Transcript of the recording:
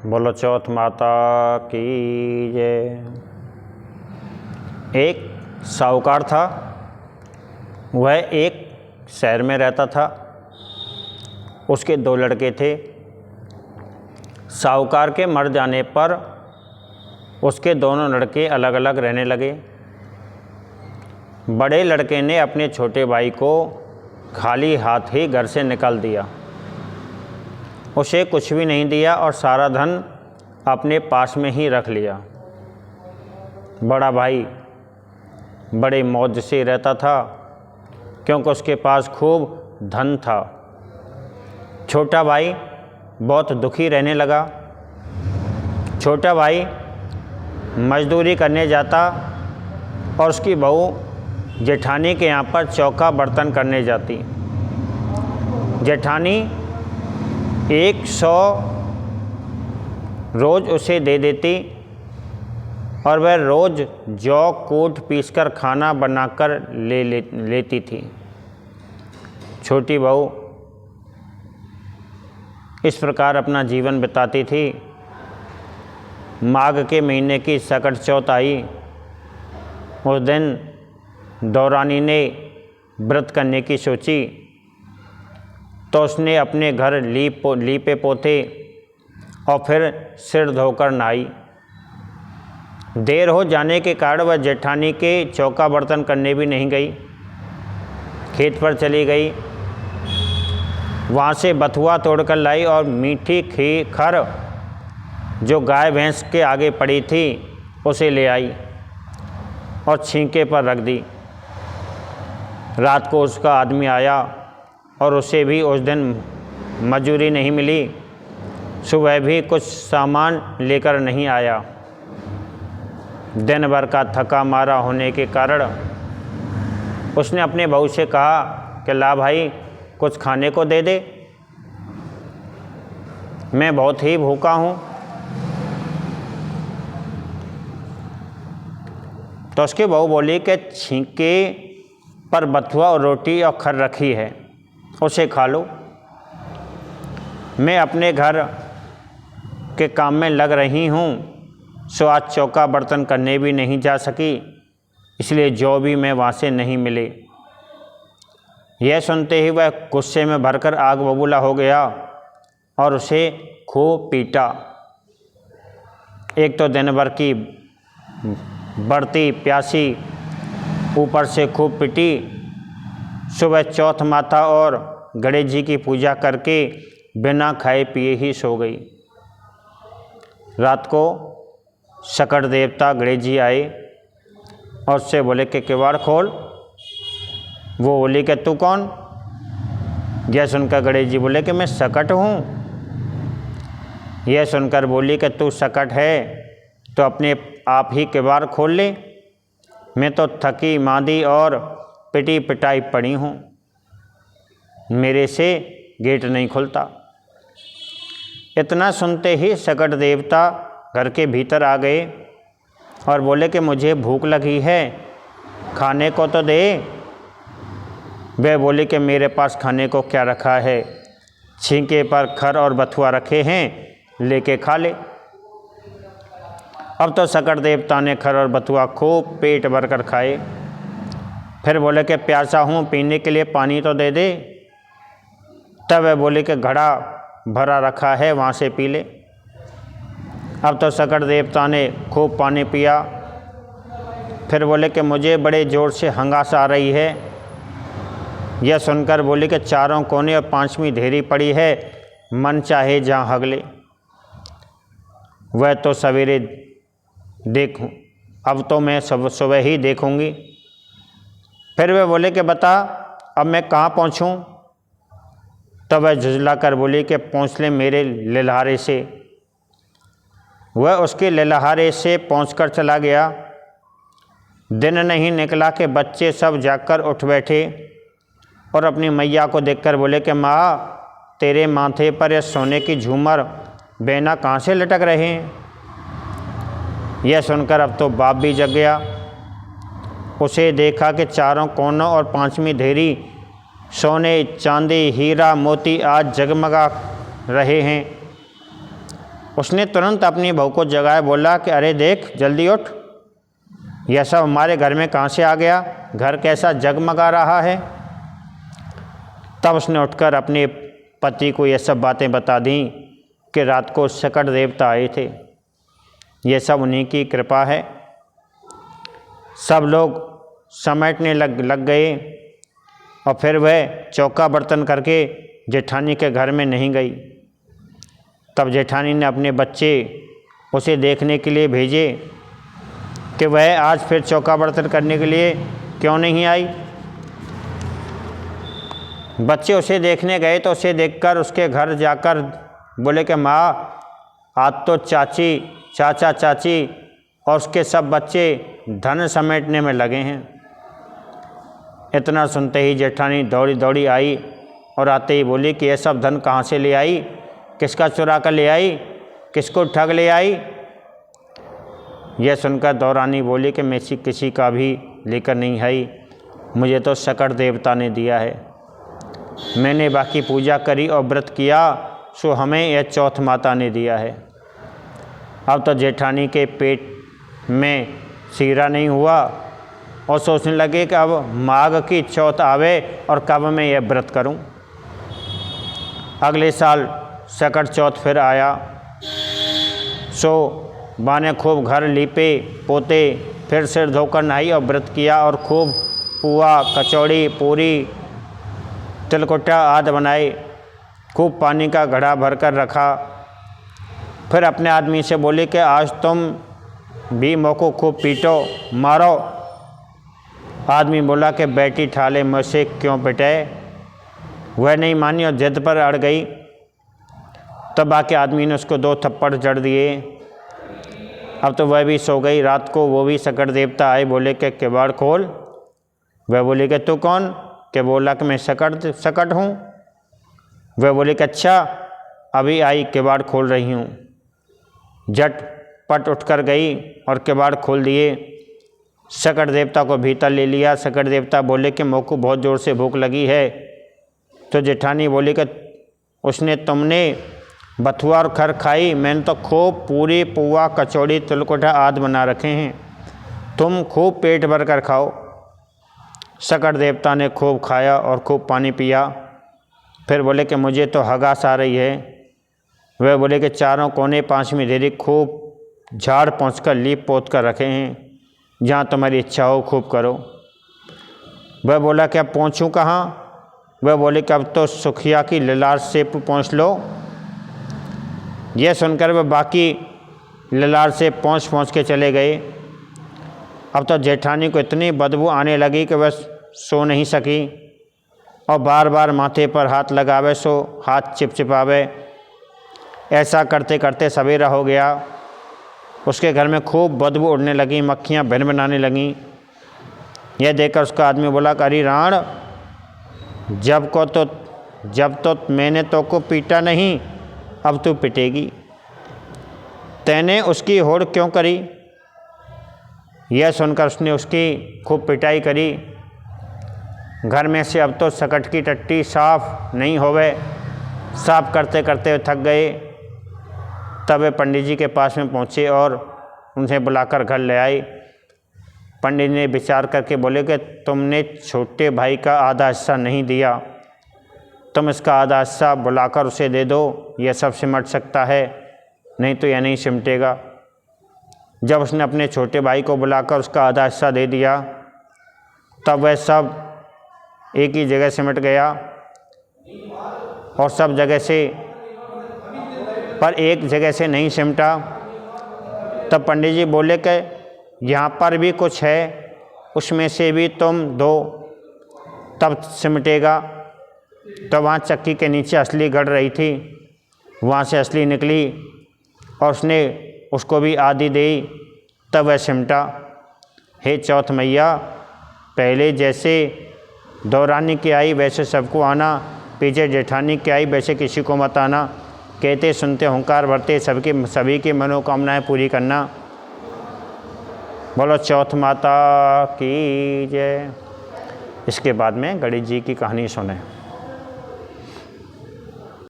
बोलो चौथ माता की जय। एक साहूकार था, वह एक शहर में रहता था। उसके दो लड़के थे। साहूकार के मर जाने पर उसके दोनों लड़के अलग अलग रहने लगे। बड़े लड़के ने अपने छोटे भाई को खाली हाथ ही घर से निकाल दिया। उसे कुछ भी नहीं दिया और सारा धन अपने पास में ही रख लिया। बड़ा भाई बड़े मौज से रहता था क्योंकि उसके पास खूब धन था। छोटा भाई बहुत दुखी रहने लगा। छोटा भाई मजदूरी करने जाता और उसकी बहू जेठानी के यहाँ पर चौका बर्तन करने जाती। जेठानी 100 रोज़ उसे दे देती और वह रोज़ जौ कूट पीसकर खाना बनाकर लेती थी। छोटी बहू इस प्रकार अपना जीवन बिताती थी। माघ के महीने की सकट चौथ आई। उस दिन दौरानी ने व्रत करने की सोची तो उसने अपने घर लीपे पोते और फिर सिर धोकर नहाई। देर हो जाने के कारण वह जेठानी के चौका बर्तन करने भी नहीं गई, खेत पर चली गई। वहाँ से बथुआ तोड़कर लाई और मीठी खर जो गाय भैंस के आगे पड़ी थी उसे ले आई और छींके पर रख दी। रात को उसका आदमी आया और उसे भी उस दिन मजूरी नहीं मिली। सुबह भी कुछ सामान लेकर नहीं आया। दिन भर का थका मारा होने के कारण उसने अपने बहू से कहा कि ला भाई कुछ खाने को दे दे, मैं बहुत ही भूखा हूँ। तो उसकी बहू बोली कि छींके पर बथुआ और रोटी और खर रखी है, उसे खा लो। मैं अपने घर के काम में लग रही हूँ, सो आज चौका बर्तन करने भी नहीं जा सकी, इसलिए जो भी मैं वहाँ से नहीं मिले। यह सुनते ही वह गुस्से में भरकर आग बबूला हो गया और उसे खूब पीटा। एक तो दिन भर की बढ़ती प्यासी ऊपर से खूब पिटी। सुबह चौथ माता और गणेश जी की पूजा करके बिना खाए पिए ही सो गई। रात को सकट देवता गणेश जी आए और उससे बोले कि किवाड़ खोल। वो बोली कि तू कौन? यह सुनकर गणेश जी बोले कि मैं सकट हूँ। यह सुनकर बोली कि तू सकट है तो अपने आप ही किवाड़ खोल ले, मैं तो थकी मांदी और पिटी पिटाई पड़ी हूँ, मेरे से गेट नहीं खुलता। इतना सुनते ही सकट देवता घर के भीतर आ गए और बोले कि मुझे भूख लगी है, खाने को तो दे। वह बोले कि मेरे पास खाने को क्या रखा है, छींके पर खर और बथुआ रखे हैं, लेके खा ले। अब तो सकट देवता ने खर और बथुआ खूब पेट भर कर खाए। फिर बोले कि प्यासा हूँ, पीने के लिए पानी तो दे दे। तब वह बोले कि घड़ा भरा रखा है, वहाँ से पी ले। अब तो सकट देवता ने खूब पानी पिया। फिर बोले कि मुझे बड़े ज़ोर से हंगास आ रही है। यह सुनकर बोले कि चारों कोने और 5वीं धेरी पड़ी है, मन चाहे जहाँ हग ले। वह तो सवेरे देखूँ, अब तो मैं सुबह ही देखूँगी। फिर वे बोले कि बता अब मैं कहाँ पहुँचूँ? तब वह झुझला कर बोली कि पहुँच ले मेरे लिलहारे से। वह उसके लिलहारे से पहुँचकर चला गया। दिन नहीं निकला कि बच्चे सब जाकर उठ बैठे और अपनी मैया को देखकर बोले कि माँ तेरे माथे पर यह सोने की झूमर बेना कहाँ से लटक रहे हैं? यह सुनकर अब तो बाप भी जग गया। उसे देखा कि चारों कोनों और 5वीं धेरी सोने चांदी हीरा मोती आज जगमगा रहे हैं। उसने तुरंत अपनी बहू को जगाया, बोला कि अरे देख जल्दी उठ, यह सब हमारे घर में कहाँ से आ गया, घर कैसा जगमगा रहा है। तब उसने उठकर अपने पति को ये सब बातें बता दी कि रात को शकट देवता आए थे, ये सब उन्हीं की कृपा है। सब लोग समेटने लग गए और फिर वह चौका बर्तन करके जेठानी के घर में नहीं गई। तब जेठानी ने अपने बच्चे उसे देखने के लिए भेजे कि वह आज फिर चौका बर्तन करने के लिए क्यों नहीं आई। बच्चे उसे देखने गए तो उसे देखकर उसके घर जाकर बोले कि माँ, आज तो चाची, चाचा, चाची और उसके सब बच्चे धन समेटने में लगे हैं। इतना सुनते ही जेठानी दौड़ी दौड़ी आई और आते ही बोली कि यह सब धन कहाँ से ले आई, किसका चुरा कर ले आई, किसको ठग ले आई। यह सुनकर दौरानी बोली कि मैं किसी का भी लेकर नहीं आई, मुझे तो शकट देवता ने दिया है। मैंने बाकी पूजा करी और व्रत किया, सो हमें यह चौथ माता ने दिया है। अब तो जेठानी के पेट में सीरा नहीं हुआ और सोचने लगे कि अब माघ की चौथ आवे और कब मैं यह व्रत करूं। अगले साल शकट चौथ फिर आया, सो माँ ने खूब घर लीपे पोते, फिर सिर धोकर नहाई और व्रत किया और खूब पुआ, कचौड़ी, पूरी, तिलकुटा आदि बनाए। खूब पानी का घड़ा भरकर रखा। फिर अपने आदमी से बोली कि आज तुम भी मोको खूब पीटो, मारो। आदमी बोला कि बेटी ठाले मुझसे क्यों पिटाए। वह नहीं मानी और जिद पर अड़ गई। तब आके आदमी ने उसको 2 थप्पड़ जड़ दिए। अब तो वह भी सो गई। रात को वो भी शकट देवता आए, बोले कि किवाड़ खोल। वह बोले कि तू कौन? कि बोला कि मैं शकट हूँ। वह बोले कि अच्छा, अभी आई, किवाड़ खोल रही हूँ। झटपट उठकर गई और किवाड़ खोल दिए। शकट देवता को भीतर ले लिया। शकट देवता बोले कि मोको बहुत ज़ोर से भूख लगी है। तो जेठानी बोली कि उसने तुमने बथुआ और खर खाई, मैंने तो खूब पूरी, पुआ, कचौड़ी, तिलकुटा आदि बना रखे हैं, तुम खूब पेट भर कर खाओ। शकट देवता ने खूब खाया और खूब पानी पिया। फिर बोले कि मुझे तो हगास आ रही है। वह बोले कि चारों कोने 5वीं देरी खूब झाड़ पहुँच कर लीप पोत कर रखे हैं, जहाँ तुम्हारी इच्छा हो खूब करो। वह बोला कि अब पहुँचूँ कहाँ? वह बोले कि अब तो सुखिया की ललाट से पहुँच लो। यह सुनकर वह बाकी ललाट से पहुँच के चले गए। अब तो जेठानी को इतनी बदबू आने लगी कि वह सो नहीं सकी और बार बार माथे पर हाथ लगावे, सो हाथ चिपचिपावे। ऐसा करते करते सवेरा हो गया। उसके घर में खूब बदबू उड़ने लगी, मक्खियाँ भिनभिनाने लगीं। यह देखकर उसका आदमी बोला कि अरे राण, जब तो मैंने तो को पीटा नहीं, अब तू पिटेगी। तैने उसकी होड़ क्यों करी? यह सुनकर उसने उसकी खूब पिटाई करी। घर में से अब तो शकट की टट्टी साफ नहीं होवे। साफ करते करते थक गए। तब वे पंडित जी के पास में पहुँचे और उन्हें बुलाकर घर ले आए। पंडित ने विचार करके बोले कि तुमने छोटे भाई का आधा हिस्सा नहीं दिया, तुम इसका आधा हिस्सा बुलाकर उसे दे दो, यह सब सिमट सकता है, नहीं तो यह नहीं सिमटेगा। जब उसने अपने छोटे भाई को बुलाकर उसका आधा हिस्सा दे दिया, तब वह सब एक ही जगह सिमट गया और सब जगह से, पर एक जगह से नहीं सिमटा। तब पंडित जी बोले कि यहाँ पर भी कुछ है, उसमें से भी तुम दो, तब सिमटेगा। तो वहाँ चक्की के नीचे असली गड़ रही थी, वहाँ से असली निकली और उसने उसको भी आधी दी, तब वह सिमटा। हे चौथ मैया, पहले जैसे दौरानी की आई वैसे सबको आना, पीछे जेठानी की आई वैसे किसी को मत आना। कहते सुनते हुंकार भरते सभी की मनोकामनाएं पूरी करना। बोलो चौथ माता की जय। इसके बाद में गणेश जी की कहानी सुने।